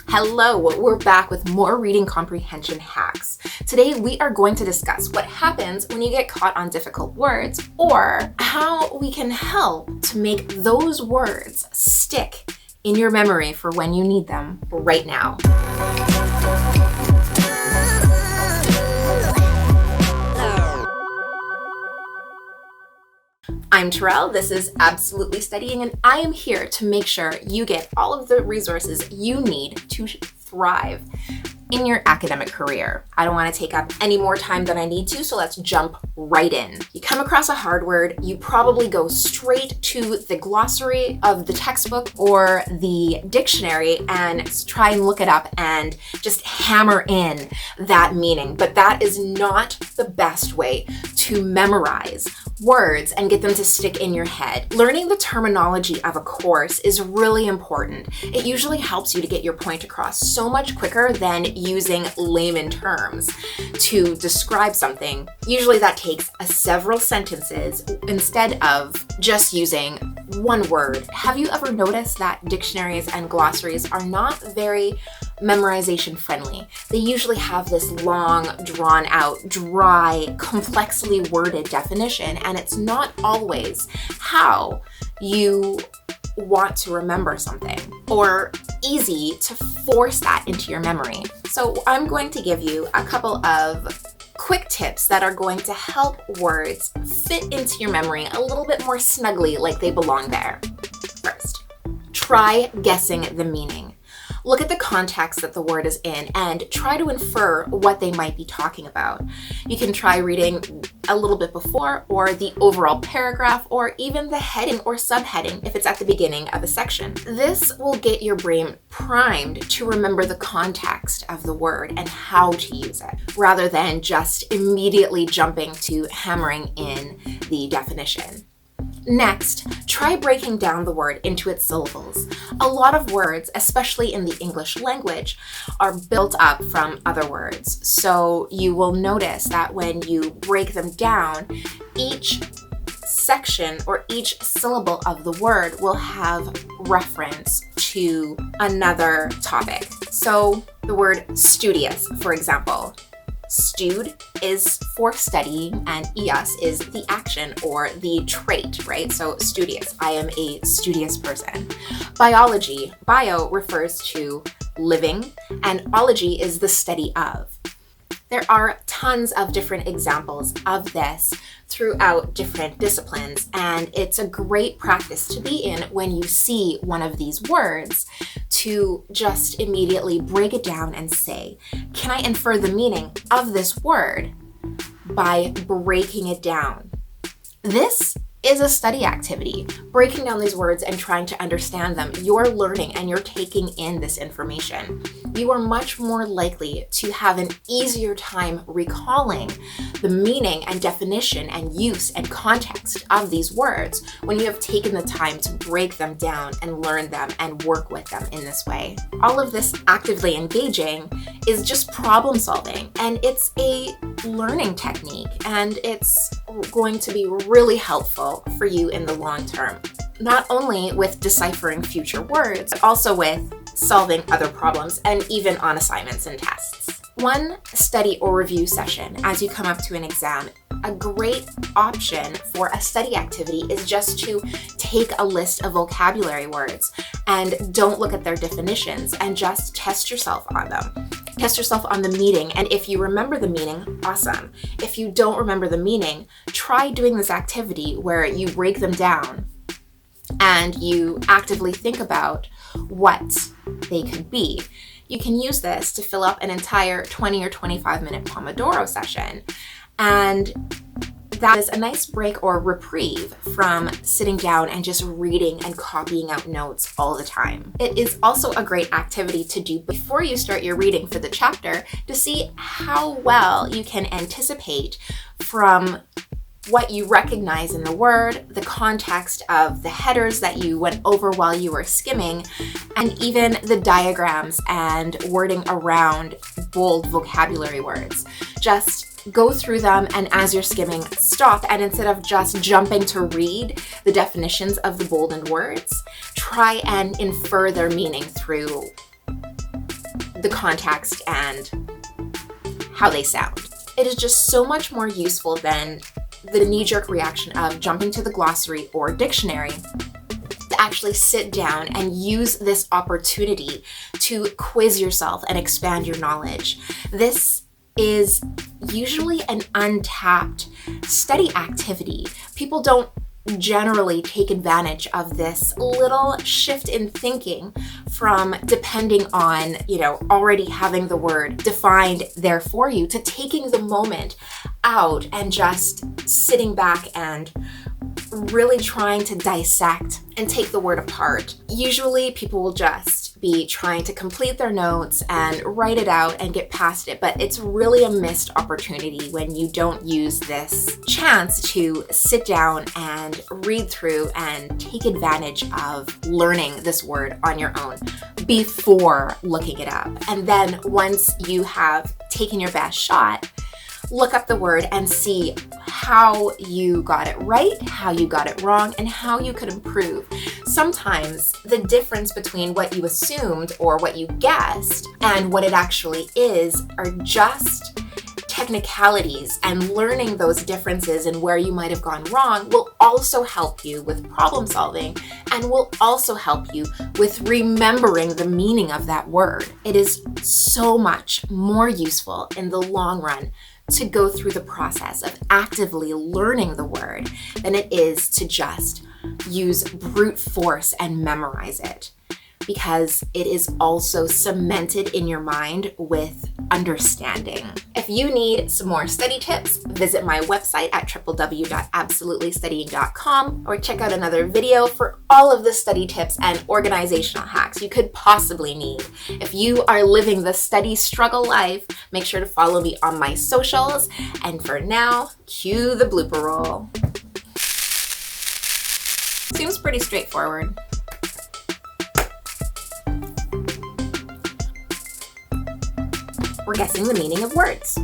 Hello, we're back with more reading comprehension hacks. Today we are going to discuss what happens when you get caught on difficult words, or how we can help to make those words stick in your memory for when you need them right now. I'm Terrell, this is Absolutely Studying, and I am here to make sure you get all of the resources you need to thrive in your academic career. I don't want to take up any more time than I need to, so let's jump right in. You come across a hard word, you probably go straight to the glossary of the textbook or the dictionary and try and look it up and just hammer in that meaning. But that is not the best way to memorize words and get them to stick in your head. Learning the terminology of a course is really important. It usually helps you to get your point across so much quicker than using layman terms to describe something. Usually that takes several sentences instead of just using one word. Have you ever noticed that dictionaries and glossaries are not very memorization friendly? They usually have this long, drawn out, dry, complexly worded definition, and it's not always how you want to remember something or easy to force that into your memory. So I'm going to give you a couple of quick tips that are going to help words fit into your memory a little bit more snugly, like they belong there. First, try guessing the meaning. Look at the context that the word is in and try to infer what they might be talking about. You can try reading a little bit before, or the overall paragraph, or even the heading or subheading if it's at the beginning of a section. This will get your brain primed to remember the context of the word and how to use it, rather than just immediately jumping to hammering in the definition. Next, try breaking down the word into its syllables. A lot of words, especially in the English language, are built up from other words. So you will notice that when you break them down, each section or each syllable of the word will have reference to another topic. So the word studious, for example. Stud is for studying, and ias is the action or the trait, right? So studious, I am a studious person. Biology, bio refers to living, and ology is the study of. There are tons of different examples of this throughout different disciplines, and it's a great practice to be in when you see one of these words to just immediately break it down and say, can I infer the meaning of this word by breaking it down? This is a study activity. Breaking down these words and trying to understand them, you're learning and you're taking in this information. You are much more likely to have an easier time recalling the meaning and definition and use and context of these words when you have taken the time to break them down and learn them and work with them in this way. All of this actively engaging is just problem solving, and it's a learning technique, and it's going to be really helpful for you in the long term, not only with deciphering future words, but also with solving other problems and even on assignments and tests. One study or review session as you come up to an exam, a great option for a study activity is just to take a list of vocabulary words and don't look at their definitions and just test yourself on them. Test yourself on the meaning, and if you remember the meaning, awesome. If you don't remember the meaning, try doing this activity where you break them down and you actively think about what they could be. You can use this to fill up an entire 20 or 25-minute Pomodoro session, and that is a nice break or reprieve from sitting down and just reading and copying out notes all the time. It is also a great activity to do before you start your reading for the chapter to see how well you can anticipate from what you recognize in the word, the context of the headers that you went over while you were skimming, and even the diagrams and wording around bold vocabulary words. Just go through them, and as you're skimming, stop, and instead of just jumping to read the definitions of the boldened words, try and infer their meaning through the context and how they sound. It is just so much more useful than the knee-jerk reaction of jumping to the glossary or dictionary to actually sit down and use this opportunity to quiz yourself and expand your knowledge. This is usually an untapped study activity. People don't generally take advantage of this little shift in thinking from depending on, already having the word defined there for you, to taking the moment out and just sitting back and really trying to dissect and take the word apart. Usually people will just be trying to complete their notes and write it out and get past it, but it's really a missed opportunity when you don't use this chance to sit down and read through and take advantage of learning this word on your own before looking it up. And then once you have taken your best shot, look up the word and see how you got it right, how you got it wrong, and how you could improve. Sometimes the difference between what you assumed or what you guessed and what it actually is are just technicalities, and learning those differences and where you might have gone wrong will also help you with problem solving and will also help you with remembering the meaning of that word. It is so much more useful in the long run to go through the process of actively learning the word than it is to just use brute force and memorize it, because it is also cemented in your mind with understanding. If you need some more study tips, visit my website at www.absolutelystudying.com or check out another video for all of the study tips and organizational hacks you could possibly need. If you are living the study struggle life, make sure to follow me on my socials. And for now, cue the blooper roll. Seems pretty straightforward. We're guessing the meaning of words.